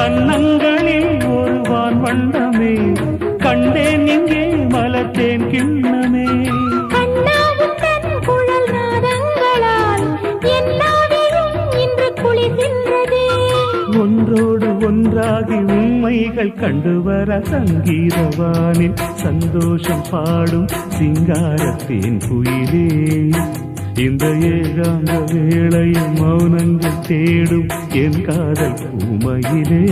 கண்ணங்களில் ஒரு வான் வண்ணமே கண்டேன் இங்கே மலர்த்தேன் கிண்ணமே. ஒன்றோடு ஒன்றாகி உண்மைகள் கண்டுவர சங்கீதவானில் சந்தோஷம் பாடும் சிங்காரத்தேன் குயிலே. இந்த ஏகாந்த வேளையில் மௌனங்கள் தேடும் என் காதல் பூமையிலே.